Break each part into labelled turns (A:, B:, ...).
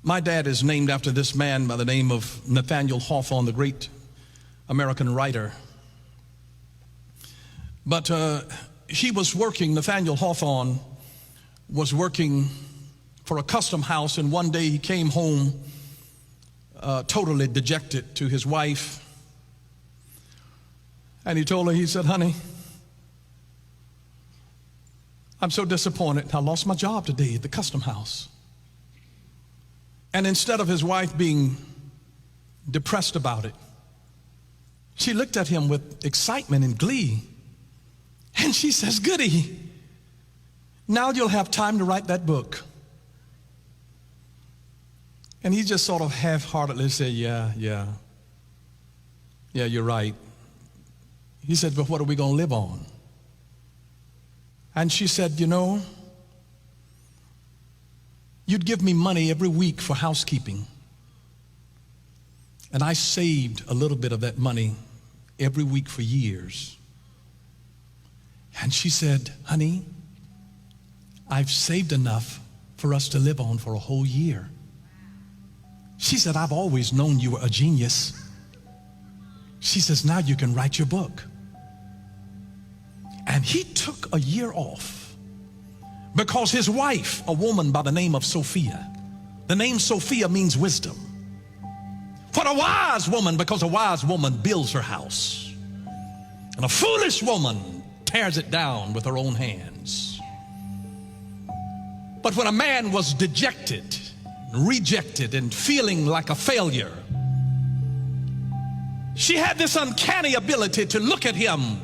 A: My dad is named after this man by the name of Nathaniel Hawthorne, the great American writer. But Nathaniel Hawthorne was working for a custom house, and one day he came home totally dejected to his wife. And he told her, he said, "Honey, I'm so disappointed. I lost my job today at the custom house." And instead of his wife being depressed about it, she looked at him with excitement and glee. And she says, "Goody, now you'll have time to write that book." And he just sort of half-heartedly said, yeah, you're right. He said, "But what are we going to live on?" And she said, "You'd give me money every week for housekeeping. And I saved a little bit of that money every week for years." And she said, "Honey, I've saved enough for us to live on for a whole year." She said, "I've always known you were a genius." She says, "Now you can write your book." And he took a year off because his wife, a woman by the name of Sophia, the name Sophia means wisdom. What a wise woman, because a wise woman builds her house, and a foolish woman tears it down with her own hands. But when a man was dejected, rejected, and feeling like a failure, she had this uncanny ability to look at him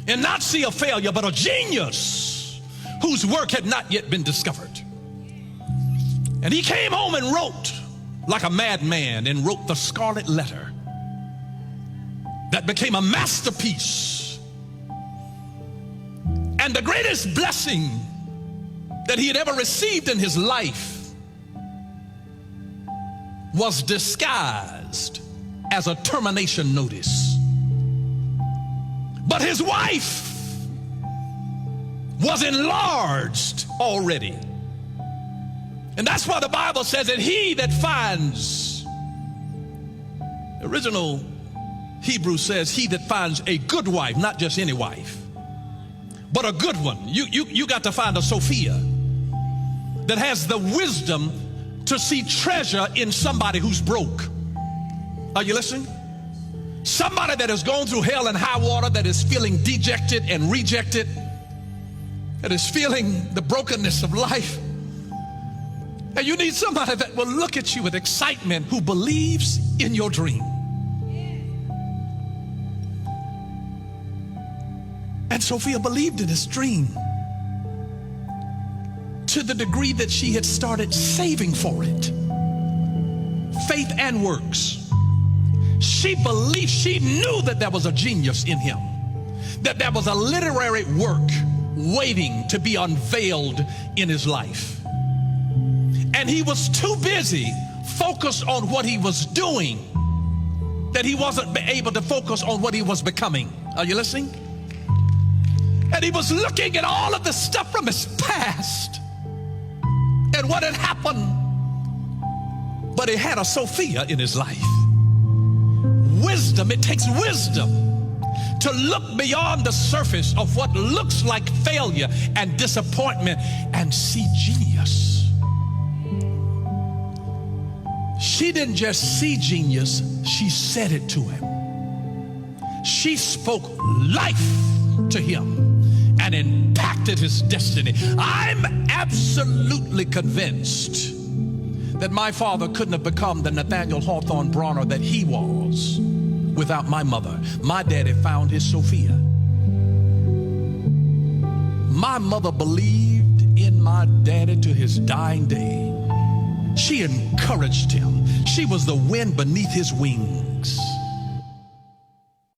A: and not see a failure, but a genius whose work had not yet been discovered. And he came home and wrote like a madman, and wrote the Scarlet Letter that became a masterpiece. And the greatest blessing that he had ever received in his life was disguised as a termination notice. But his wife was enlarged already. And that's why the Bible says that he that finds, the original Hebrew says, he that finds a good wife, not just any wife, but a good one. You got to find a Sophia that has the wisdom to see treasure in somebody who's broke. Are you listening? Somebody that has gone through hell and high water, that is feeling dejected and rejected, that is feeling the brokenness of life. And you need somebody that will look at you with excitement, who believes in your dream. And Sophia believed in his dream to the degree that she had started saving for it. Faith and works. She believed, she knew that there was a genius in him, that there was a literary work waiting to be unveiled in his life. And he was too busy focused on what he was doing that he wasn't able to focus on what he was becoming. Are you listening? And he was looking at all of the stuff from his past and what had happened. But he had a Sophia in his life. Wisdom, it takes wisdom to look beyond the surface of what looks like failure and disappointment and see genius. She didn't just see genius, she said it to him. She spoke life to him and impacted his destiny. I'm absolutely convinced that my father couldn't have become the Nathaniel Hawthorne Bronner that he was without my mother. My daddy found his Sophia. My mother believed in my daddy to his dying day. She encouraged him. She was the wind beneath his wings.